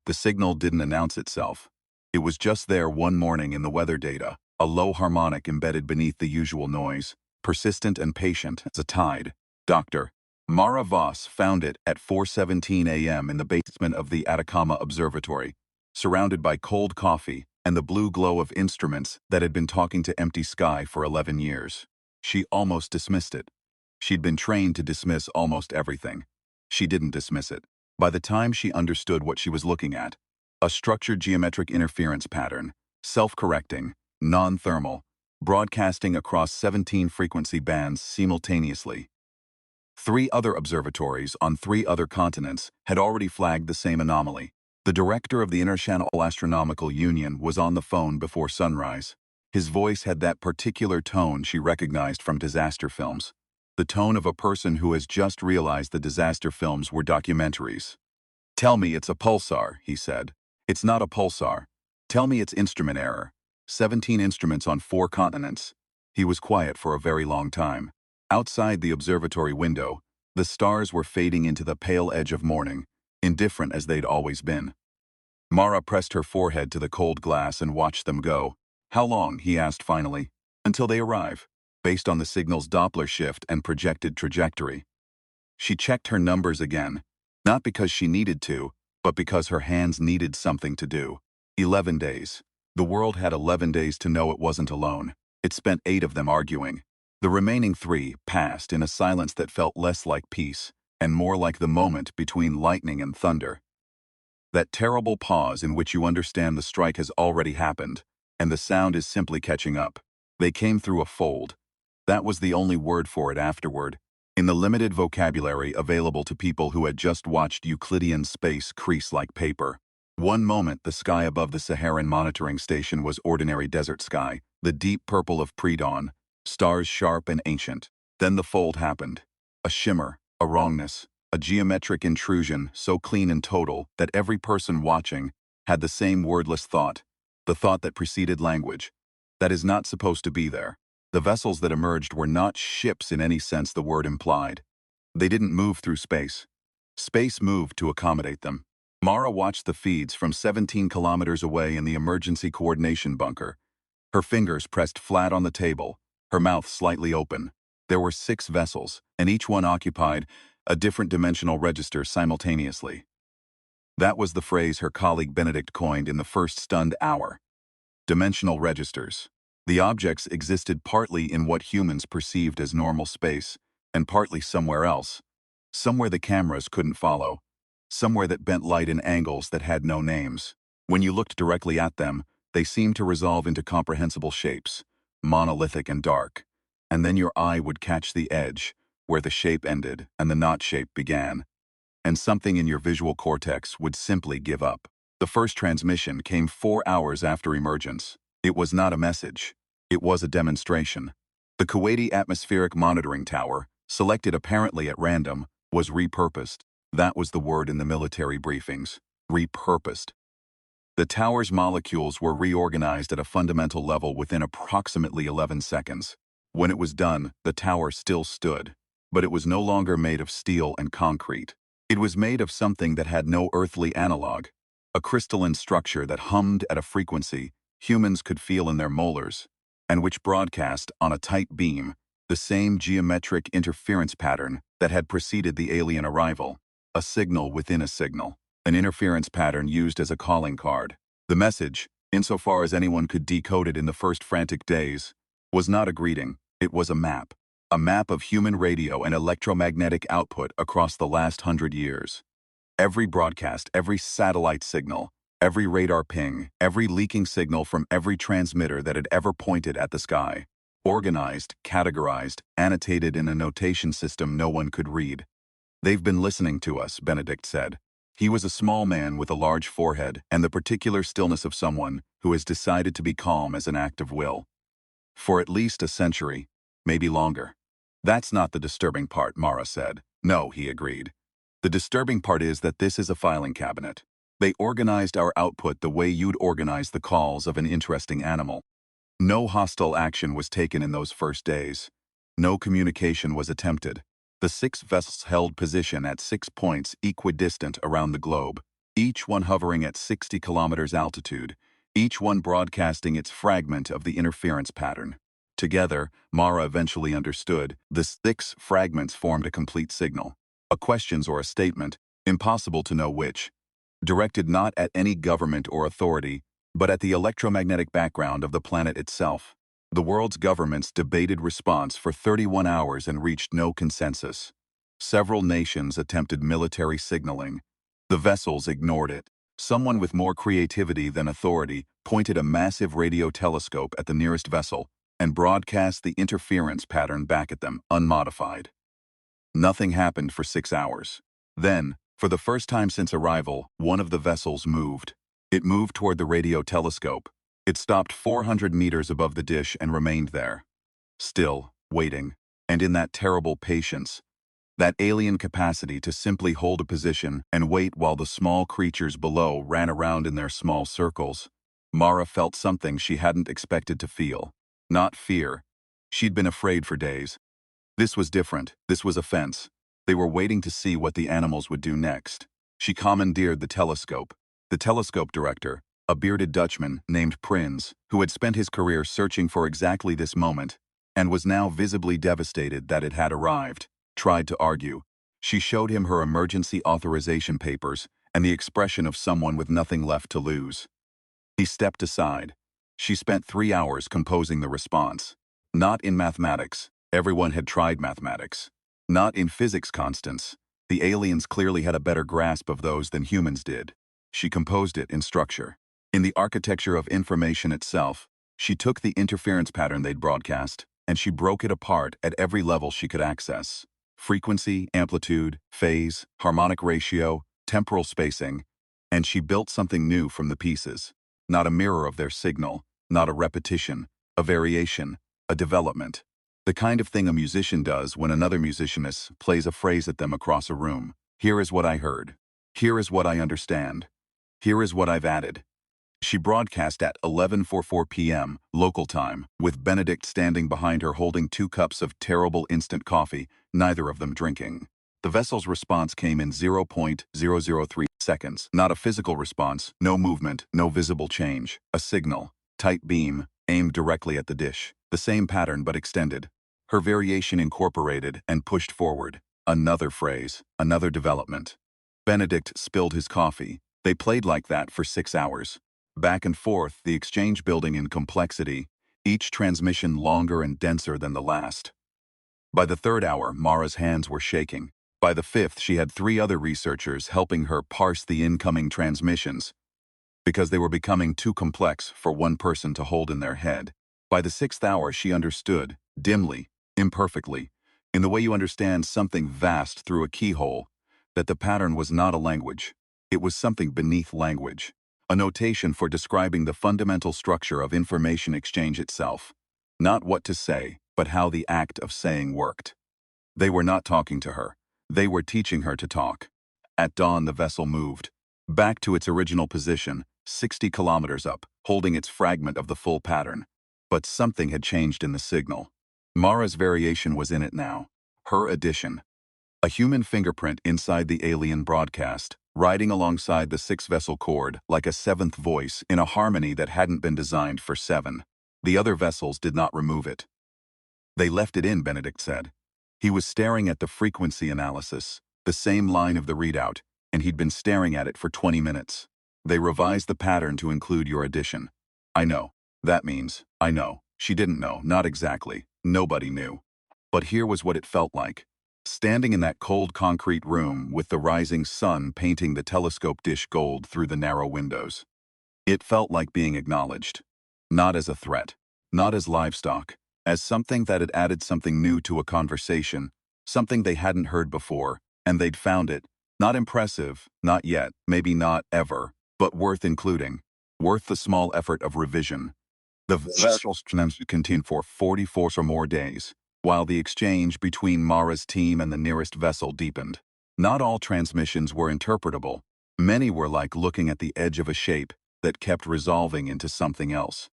The signal didn't announce itself. It was just there one morning in the weather data, a low harmonic embedded beneath the usual noise, persistent and patient as a tide. Dr. Mara Voss found it at 4:17 a.m. in the basement of the Atacama Observatory, surrounded by cold coffee and the blue glow of instruments that had been talking to empty sky for 11 years. She almost dismissed it. She'd been trained to dismiss almost everything. She didn't dismiss it. By the time she understood what she was looking at, a structured geometric interference pattern, self-correcting, non-thermal, broadcasting across 17 frequency bands simultaneously. 3 other observatories on 3 other continents had already flagged the same anomaly. The director of the International Astronomical Union was on the phone before sunrise. His voice had that particular tone she recognized from disaster films. The tone of a person who has just realized the disaster films were documentaries. "Tell me it's a pulsar," he said. "It's not a pulsar. Tell me it's instrument error. 17 instruments on 4 continents." He was quiet for a very long time. Outside the observatory window, the stars were fading into the pale edge of morning, indifferent as they'd always been. Mara pressed her forehead to the cold glass and watched them go. "How long?" he asked finally. "Until they arrive, based on the signal's Doppler shift and projected trajectory." She checked her numbers again, not because she needed to, but because her hands needed something to do. 11 days. The world had 11 days to know it wasn't alone. It spent 8 of them arguing. The remaining 3 passed in a silence that felt less like peace and more like the moment between lightning and thunder. That terrible pause in which you understand the strike has already happened, and the sound is simply catching up. They came through a fold. That was the only word for it afterward, in the limited vocabulary available to people who had just watched Euclidean space crease like paper. One moment the sky above the Saharan monitoring station was ordinary desert sky, the deep purple of pre-dawn, stars sharp and ancient. Then the fold happened. A shimmer, a wrongness, a geometric intrusion so clean and total that every person watching had the same wordless thought, the thought that preceded language. That is not supposed to be there. The vessels that emerged were not ships in any sense the word implied. They didn't move through space. Space moved to accommodate them. Mara watched the feeds from 17 kilometers away in the emergency coordination bunker. Her fingers pressed flat on the table, her mouth slightly open. There were 6 vessels, and each one occupied a different dimensional register simultaneously. That was the phrase her colleague Benedict coined in the first stunned hour. Dimensional registers. The objects existed partly in what humans perceived as normal space, and partly somewhere else. Somewhere the cameras couldn't follow. Somewhere that bent light in angles that had no names. When you looked directly at them, they seemed to resolve into comprehensible shapes, monolithic and dark. And then your eye would catch the edge, where the shape ended and the not shape began. And something in your visual cortex would simply give up. The first transmission came 4 hours after emergence. It was not a message. It was a demonstration. The Kuwaiti Atmospheric Monitoring Tower, selected apparently at random, was repurposed. That was the word in the military briefings. Repurposed. The tower's molecules were reorganized at a fundamental level within approximately 11 seconds. When it was done, the tower still stood, but it was no longer made of steel and concrete. It was made of something that had no earthly analog, a crystalline structure that hummed at a frequency humans could feel in their molars, and which broadcast, on a tight beam, the same geometric interference pattern that had preceded the alien arrival, a signal within a signal, an interference pattern used as a calling card. The message, insofar as anyone could decode it in the first frantic days, was not a greeting, it was a map of human radio and electromagnetic output across the last 100 years. Every broadcast, every satellite signal, every radar ping, every leaking signal from every transmitter that had ever pointed at the sky. Organized, categorized, annotated in a notation system no one could read. "They've been listening to us," Benedict said. He was a small man with a large forehead and the particular stillness of someone who has decided to be calm as an act of will. "For at least a century, maybe longer." "That's not the disturbing part," Mara said. "No," he agreed. "The disturbing part is that this is a filing cabinet. They organized our output the way you'd organize the calls of an interesting animal. No hostile action was taken in those first days. No communication was attempted. The 6 vessels held position at 6 points equidistant around the globe. each one hovering at 60 kilometers altitude, each one broadcasting its fragment of the interference pattern. Together, Mara eventually understood, the 6 fragments formed a complete signal. A question or a statement, impossible to know which, directed not at any government or authority, but at the electromagnetic background of the planet itself. The world's governments debated response for 31 hours and reached no consensus. Several nations attempted military signaling. The vessels ignored it. Someone with more creativity than authority pointed a massive radio telescope at the nearest vessel and broadcast the interference pattern back at them, unmodified. Nothing happened for 6 hours. Then, for the first time since arrival, one of the vessels moved. It moved toward the radio telescope. It stopped 400 meters above the dish and remained there. Still, waiting. And in that terrible patience, that alien capacity to simply hold a position and wait while the small creatures below ran around in their small circles, Mara felt something she hadn't expected to feel. Not fear. She'd been afraid for days. This was different. This was offense. They were waiting to see what the animals would do next. She commandeered the telescope. The telescope director, a bearded Dutchman named Prins, who had spent his career searching for exactly this moment, and was now visibly devastated that it had arrived, tried to argue. She showed him her emergency authorization papers and the expression of someone with nothing left to lose. He stepped aside. She spent 3 hours composing the response. Not in mathematics. Everyone had tried mathematics. Not in physics constants. The aliens clearly had a better grasp of those than humans did. She composed it in structure. In the architecture of information itself, she took the interference pattern they'd broadcast, and she broke it apart at every level she could access. Frequency, amplitude, phase, harmonic ratio, temporal spacing, and she built something new from the pieces. Not a mirror of their signal, not a repetition, a variation, a development. The kind of thing a musician does when another musicianist plays a phrase at them across a room. Here is what I heard. Here is what I understand. Here is what I've added. She broadcast at 11:44 p.m. local time, with Benedict standing behind her holding 2 cups of terrible instant coffee, neither of them drinking. The vessel's response came in 0.003 seconds. Not a physical response, no movement, no visible change. A signal, tight beam, aimed directly at the dish. The same pattern but extended. Her variation incorporated and pushed forward. Another phrase, another development. Benedict spilled his coffee. They played like that for 6 hours. Back and forth, the exchange building in complexity, each transmission longer and denser than the last. By the 3rd hour, Mara's hands were shaking. By the 5th, she had 3 other researchers helping her parse the incoming transmissions, because they were becoming too complex for one person to hold in their head. By the 6th hour, she understood, dimly, imperfectly, in the way you understand something vast through a keyhole, that the pattern was not a language. It was something beneath language. A notation for describing the fundamental structure of information exchange itself. Not what to say, but how the act of saying worked. They were not talking to her. They were teaching her to talk. At dawn, the vessel moved. Back to its original position, 60 kilometers up, holding its fragment of the full pattern. But something had changed in the signal. Mara's variation was in it now. Her addition. A human fingerprint inside the alien broadcast, riding alongside the 6-vessel chord like a 7th voice in a harmony that hadn't been designed for 7. The other vessels did not remove it. They left it in, Benedict said. He was staring at the frequency analysis, the same line of the readout, and he'd been staring at it for 20 minutes. They revised the pattern to include your addition. I know. That means, I know. She didn't know, not exactly. Nobody knew. But here was what it felt like. Standing in that cold concrete room with the rising sun painting the telescope dish gold through the narrow windows. It felt like being acknowledged. Not as a threat. Not as livestock. As something that had added something new to a conversation. Something they hadn't heard before, and they'd found it. Not impressive, not yet, maybe not ever, but worth including. Worth the small effort of revision. The vessel's continued for 44 or more days, while the exchange between Mara's team and the nearest vessel deepened. Not all transmissions were interpretable. Many were like looking at the edge of a shape that kept resolving into something else.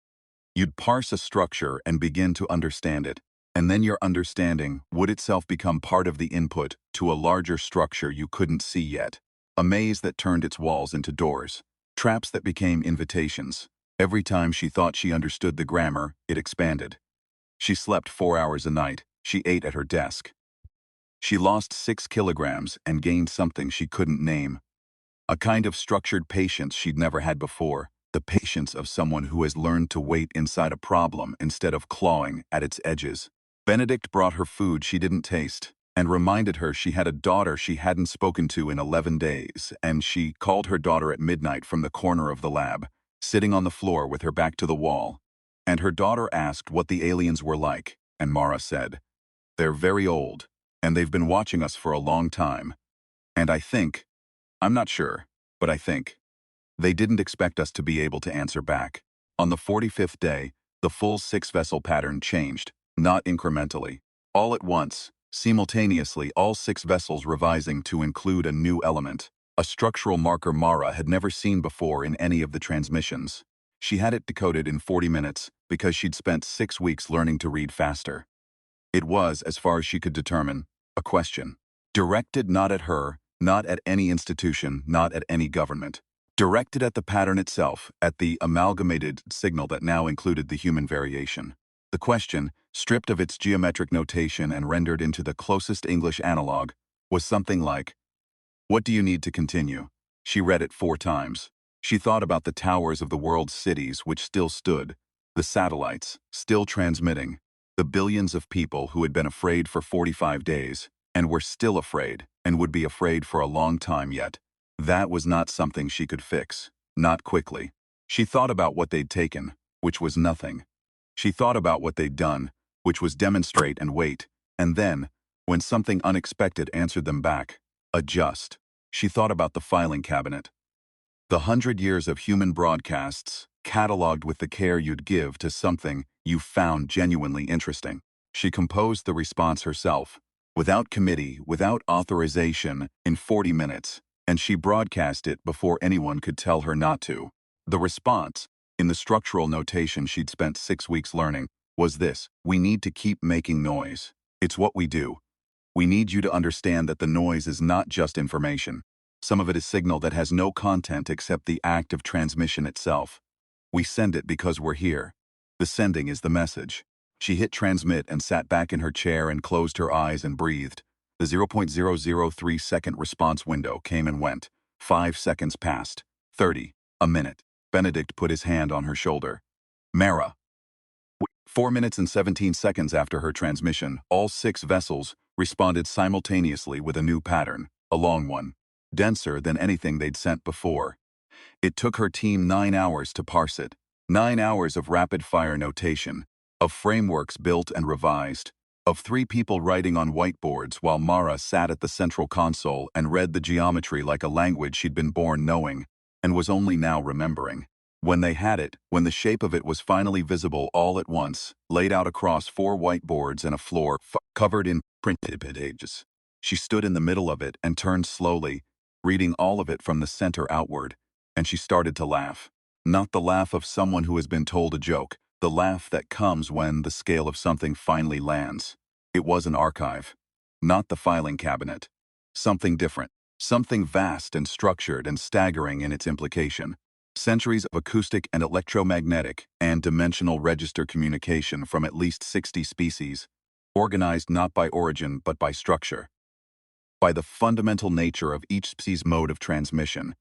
You'd parse a structure and begin to understand it, and then your understanding would itself become part of the input to a larger structure you couldn't see yet. A maze that turned its walls into doors. Traps that became invitations. Every time she thought she understood the grammar, it expanded. She slept 4 hours a night. She ate at her desk. She lost 6 kilograms and gained something she couldn't name. A kind of structured patience she'd never had before. The patience of someone who has learned to wait inside a problem instead of clawing at its edges. Benedict brought her food she didn't taste and reminded her she had a daughter she hadn't spoken to in 11 days, and she called her daughter at midnight from the corner of the lab, sitting on the floor with her back to the wall. And her daughter asked what the aliens were like, and Mara said, "They're very old, and they've been watching us for a long time. And I'm not sure, but I think they didn't expect us to be able to answer back." On the 45th day, the full 6-vessel pattern changed, not incrementally. All at once, simultaneously, all 6 vessels revising to include a new element, a structural marker Mara had never seen before in any of the transmissions. She had it decoded in 40 minutes because she'd spent 6 weeks learning to read faster. It was, as far as she could determine, a question. Directed not at her, not at any institution, not at any government. Directed at the pattern itself, at the amalgamated signal that now included the human variation. The question, stripped of its geometric notation and rendered into the closest English analog, was something like, "What do you need to continue?" She read it 4 times. She thought about the towers of the world's cities which still stood, the satellites, still transmitting, the billions of people who had been afraid for 45 days, and were still afraid, and would be afraid for a long time yet. That was not something she could fix, not quickly. She thought about what they'd taken, which was nothing. She thought about what they'd done, which was demonstrate and wait, and then, when something unexpected answered them back, adjust. She thought about the filing cabinet. The 100 years of human broadcasts, catalogued with the care you'd give to something you found genuinely interesting. She composed the response herself, without committee, without authorization, in 40 minutes, and she broadcast it before anyone could tell her not to. The response, in the structural notation she'd spent 6 weeks learning, was this: "We need to keep making noise. It's what we do. We need you to understand that the noise is not just information. Some of it is signal that has no content except the act of transmission itself. We send it because we're here. The sending is the message." She hit transmit and sat back in her chair and closed her eyes and breathed. The 0.003-second response window came and went. 5 seconds passed. 30. A minute. Benedict put his hand on her shoulder. "Mara." 4 minutes and 17 seconds after her transmission, all 6 vessels responded simultaneously with a new pattern, a long one, denser than anything they'd sent before. It took her team 9 hours to parse it. 9 hours of rapid-fire notation, of frameworks built and revised, of 3 people writing on whiteboards while Mara sat at the central console and read the geometry like a language she'd been born knowing, and was only now remembering. When they had it, when the shape of it was finally visible all at once, laid out across 4 whiteboards and a floor covered in printed pages, she stood in the middle of it and turned slowly, reading all of it from the center outward, and she started to laugh. Not the laugh of someone who has been told a joke, the laugh that comes when the scale of something finally lands. It was an archive. Not the filing cabinet. Something different. Something vast and structured and staggering in its implication. Centuries of acoustic and electromagnetic and dimensional register communication from at least 60 species, organized not by origin but by structure. By the fundamental nature of each species' mode of transmission,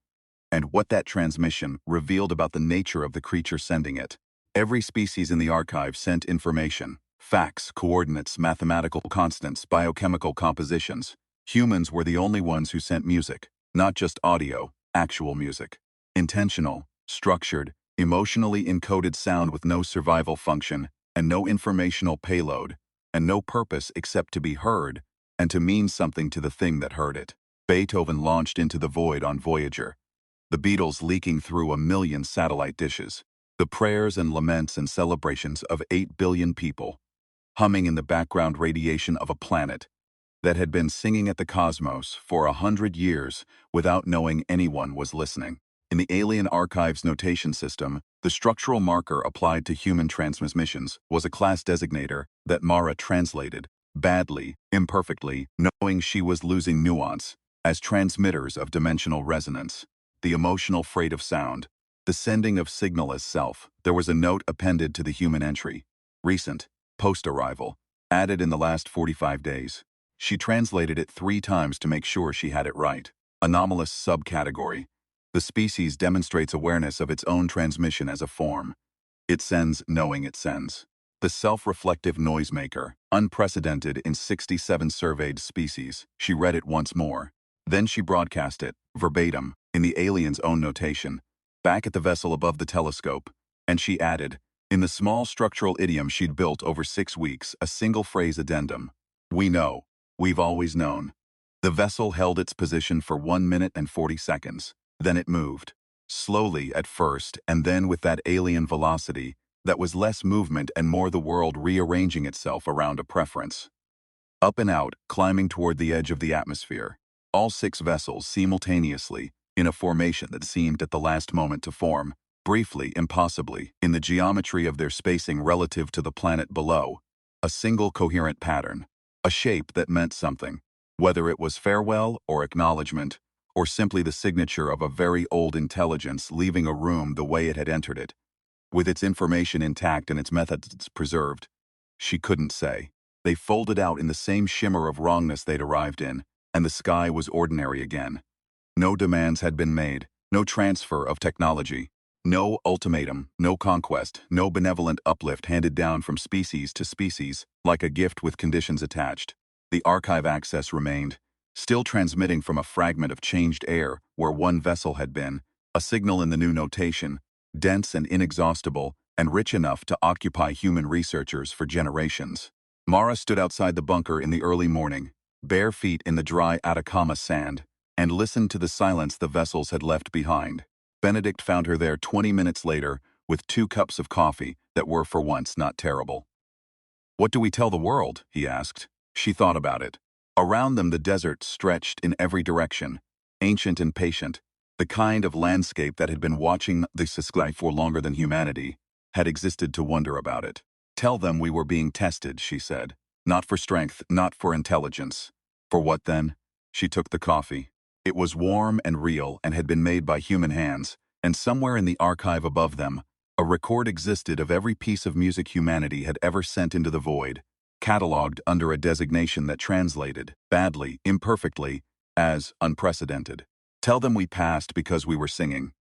and what that transmission revealed about the nature of the creature sending it. Every species in the archive sent information, facts, coordinates, mathematical constants, biochemical compositions. Humans were the only ones who sent music, not just audio, actual music. Intentional, structured, emotionally encoded sound with no survival function, and no informational payload, and no purpose except to be heard, and to mean something to the thing that heard it. Beethoven launched into the void on Voyager. The Beatles leaking through 1,000,000 satellite dishes. The prayers and laments and celebrations of 8 billion people, humming in the background radiation of a planet that had been singing at the cosmos for 100 years without knowing anyone was listening. In the alien archives notation system, the structural marker applied to human transmissions was a class designator that Mara translated, badly, imperfectly, knowing she was losing nuance. as transmitters of dimensional resonance, the emotional freight of sound, the sending of signal as self. There was a note appended to the human entry. Recent, post-arrival, added in the last 45 days. She translated it 3 times to make sure she had it right. Anomalous subcategory. The species demonstrates awareness of its own transmission as a form. It sends knowing it sends. The self-reflective noisemaker, unprecedented in 67 surveyed species. She read it once more. Then she broadcast it, verbatim, in the alien's own notation, back at the vessel above the telescope, and she added, in the small structural idiom she'd built over 6 weeks, a single-phrase addendum. We know. We've always known. The vessel held its position for 1 minute and 40 seconds. Then it moved. Slowly at first, and then with that alien velocity, that was less movement and more the world rearranging itself around a preference. Up and out, climbing toward the edge of the atmosphere. All 6 vessels simultaneously, in a formation that seemed at the last moment to form, briefly, impossibly, in the geometry of their spacing relative to the planet below, a single coherent pattern, a shape that meant something, whether it was farewell or acknowledgement, or simply the signature of a very old intelligence leaving a room the way it had entered it, with its information intact and its methods preserved. She couldn't say. They folded out in the same shimmer of wrongness they'd arrived in, and the sky was ordinary again. No demands had been made, no transfer of technology, no ultimatum, no conquest, no benevolent uplift handed down from species to species, like a gift with conditions attached. The archive access remained, still transmitting from a fragment of changed air where one vessel had been, a signal in the new notation, dense and inexhaustible, and rich enough to occupy human researchers for generations. Mara stood outside the bunker in the early morning, bare feet in the dry Atacama sand, and listened to the silence the vessels had left behind. Benedict found her there 20 minutes later with 2 cups of coffee that were for once not terrible. "What do we tell the world?" he asked. She thought about it. Around them the desert stretched in every direction, ancient and patient, the kind of landscape that had been watching the sky for longer than humanity had existed to wonder about it. "Tell them we were being tested," she said. "Not for strength, not for intelligence." "For what then?" She took the coffee. It was warm and real and had been made by human hands, and somewhere in the archive above them, a record existed of every piece of music humanity had ever sent into the void, catalogued under a designation that translated, badly, imperfectly, as unprecedented. "Tell them we passed because we were singing."